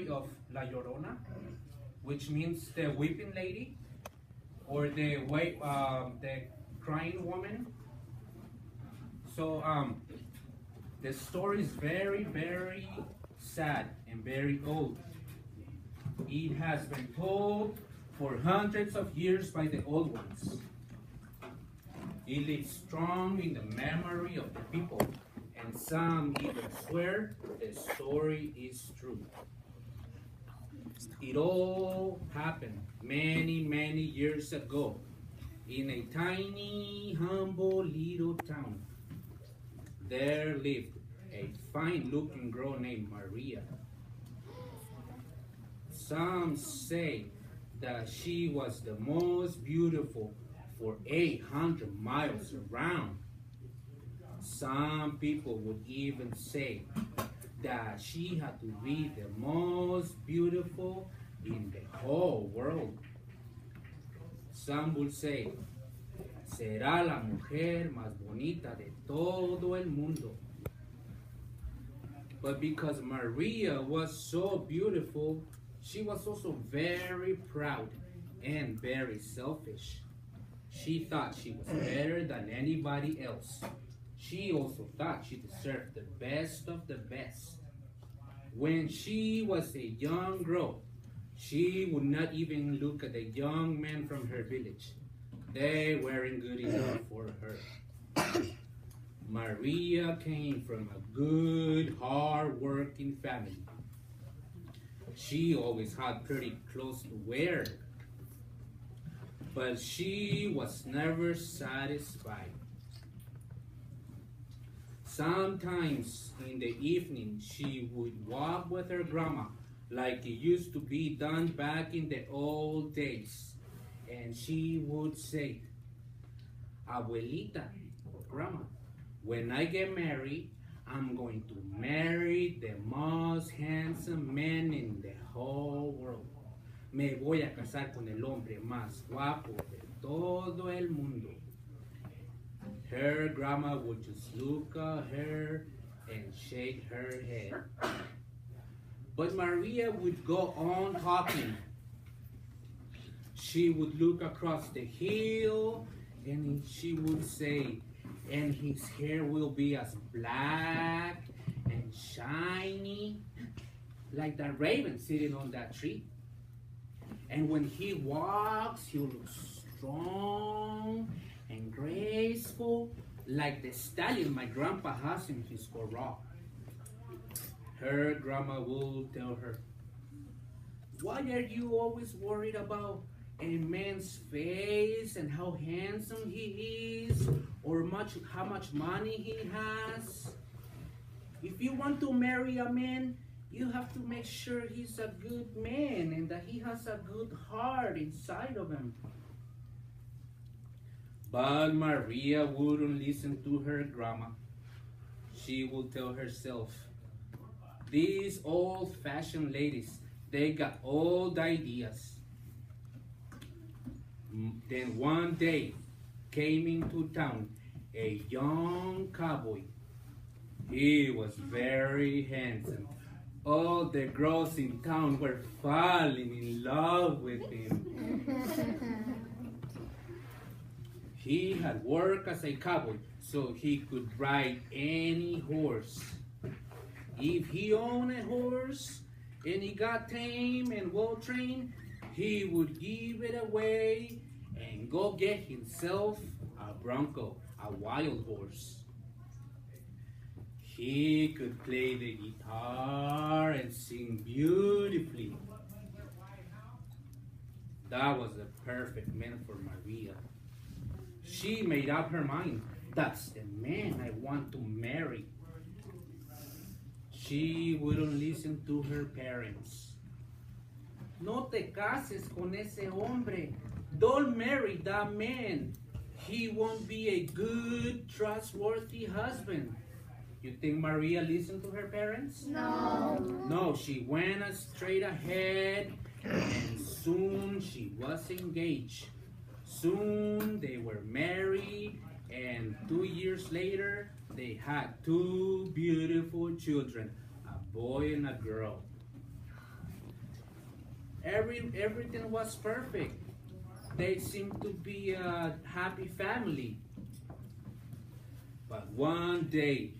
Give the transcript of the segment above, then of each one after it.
story of La Llorona, which means the weeping lady, or the crying woman. So the story is very, very sad and very old. It has been told for hundreds of years by the old ones. It lives strong in the memory of the people, and some even swear the story is true. It all happened many, many years ago in a tiny, humble little town. There lived a fine-looking girl named Maria. Some say that she was the most beautiful for 800 miles around. Some people would even say that she had to be the most beautiful in the whole world. Some would say, será la mujer más bonita de todo el mundo. But because Maria was so beautiful, she was also very proud and very selfish. She thought she was better than anybody else. She also thought she deserved the best of the best. When she was a young girl, she would not even look at the young men from her village. They weren't good enough for her. Maria came from a good, hard-working family. She always had pretty clothes to wear, but she was never satisfied. Sometimes in the evening, she would walk with her grandma like it used to be done back in the old days. And she would say, Abuelita, Grandma, when I get married, I'm going to marry the most handsome man in the whole world. Me voy a casar con el hombre más guapo de todo el mundo. Her grandma would just look at her and shake her head. But Maria would go on talking. She would look across the hill and she would say, and his hair will be as black and shiny like the raven sitting on that tree. And when he walks, he'll look strong and graceful like the stallion my grandpa has in his corral. Her grandma will tell her, why are you always worried about a man's face and how handsome he is, or how much money he has? If you want to marry a man, you have to make sure he's a good man and that he has a good heart inside of him. But Maria wouldn't listen to her grandma. She would tell herself, these old-fashioned ladies, they got old ideas. Then one day came into town a young cowboy. He was very handsome. All the girls in town were falling in love with him. He had worked as a cowboy, so he could ride any horse. If he owned a horse and he got tame and well-trained, he would give it away and go get himself a bronco, a wild horse. He could play the guitar and sing beautifully. That was the perfect man for Maria. She made up her mind. That's the man I want to marry. She wouldn't listen to her parents. No te cases con ese hombre. Don't marry that man. He won't be a good, trustworthy husband. You think Maria listened to her parents? No. No, she went straight ahead, and soon she was engaged. Soon they were married, and 2 years later, they had two beautiful children, a boy and a girl. Everything was perfect. They seemed to be a happy family. But one day,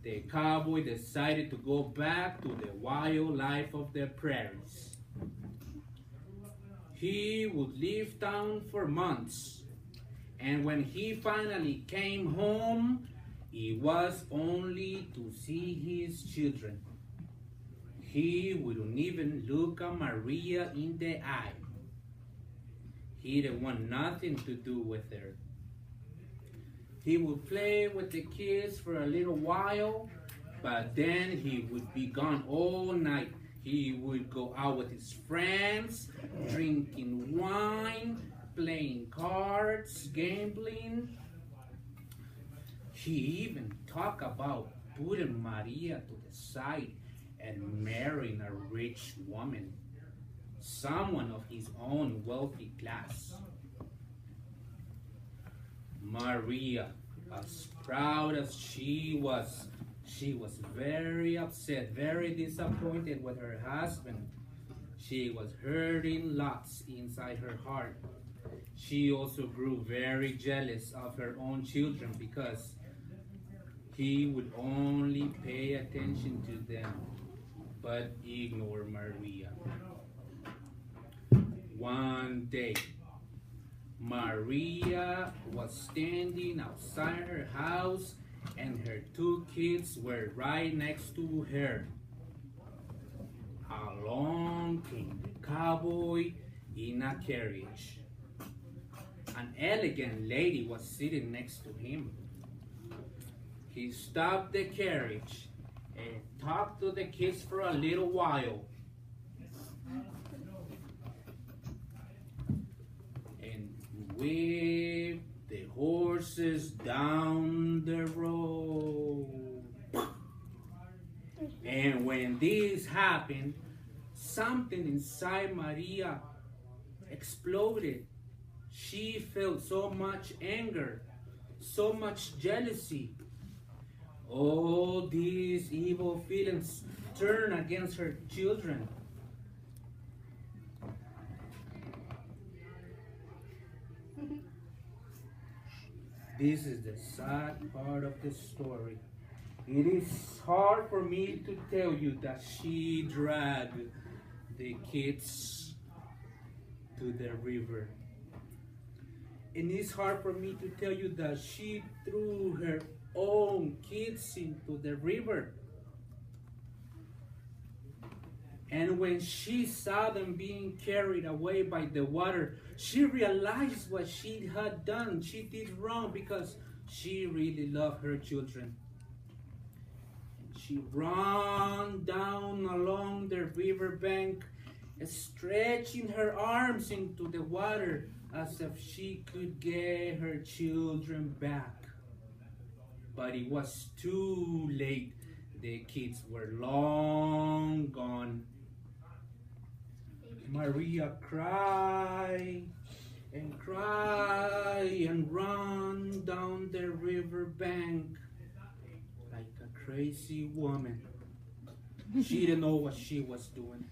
the cowboy decided to go back to the wild life of the prairies. He would leave town for months, and when he finally came home, it was only to see his children. He wouldn't even look at Maria in the eye. He didn't want nothing to do with her. He would play with the kids for a little while, but then he would be gone all night. He would go out with his friends, drinking wine, playing cards, gambling. He even talked about putting Maria to the side and marrying a rich woman, someone of his own wealthy class. Maria, as proud as she was very upset, very disappointed with her husband. She was hurting lots inside her heart. She also grew very jealous of her own children because he would only pay attention to them but ignore Maria. One day, Maria was standing outside her house and her two kids were right next to her. Along came the cowboy in a carriage. An elegant lady was sitting next to him. He stopped the carriage and talked to the kids for a little while. And waved the horses down the road. And when this happened, something inside Maria exploded. She felt so much anger, so much jealousy. All these evil feelings turned against her children. This is the sad part of the story. It is hard for me to tell you that she dragged the kids to the river. And it's hard for me to tell you that she threw her own kids into the river. And when she saw them being carried away by the water, she realized what she had done. She did wrong because she really loved her children. She ran down along the riverbank, stretching her arms into the water as if she could get her children back. But it was too late. The kids were long gone. Maria cried and cried and ran down the riverbank like a crazy woman. She didn't know what she was doing.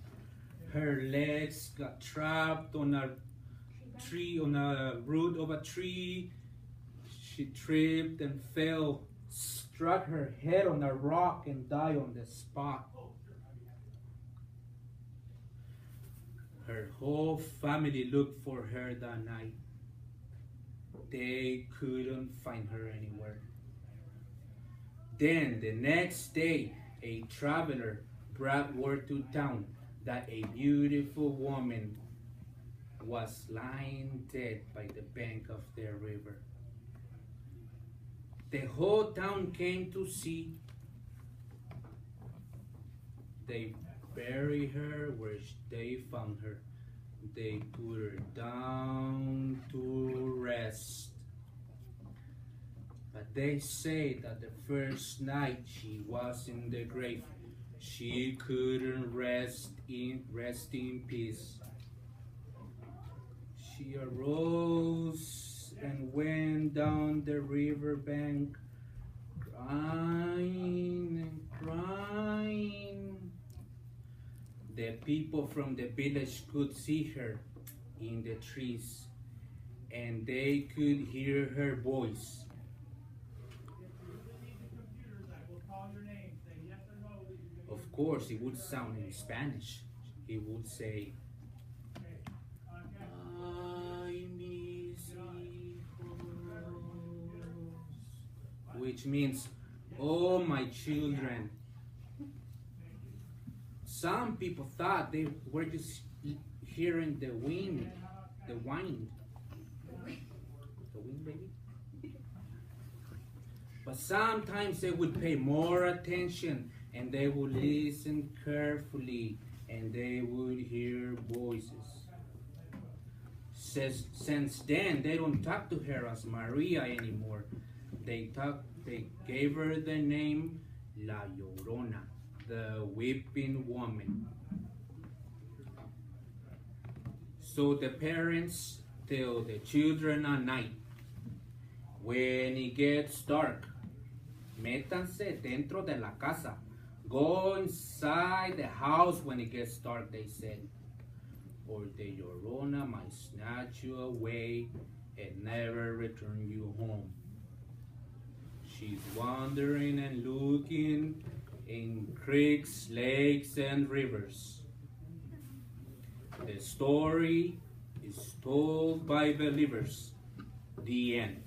Her legs got trapped on a tree, on a root of a tree. She tripped and fell, struck her head on a rock and died on the spot. Her whole family looked for her that night. They couldn't find her anywhere. Then the next day, a traveler brought word to town that a beautiful woman was lying dead by the bank of the river. The whole town came to see. They buried her where they found her. They put her down to rest. But they say that the first night she was in the grave, she couldn't rest in peace. She arose and went down the riverbank, crying and crying. The people from the village could see her in the trees, and they could hear her voice. Of course, it would sound in Spanish. It would say, "Ay, mis hijos," which means, "Oh, my children." Some people thought they were just hearing the wind, the wind. The wind, baby? But sometimes they would pay more attention and they would listen carefully and they would hear voices. Since then, they don't talk to her as Maria anymore. They gave her the name La Llorona, the weeping woman. So the parents tell the children at night, when it gets dark, métanse dentro de la casa. Go inside the house when it gets dark, they said, or the Llorona might snatch you away and never return you home. She's wandering and looking in creeks, lakes, and rivers. The story is told by believers. The end.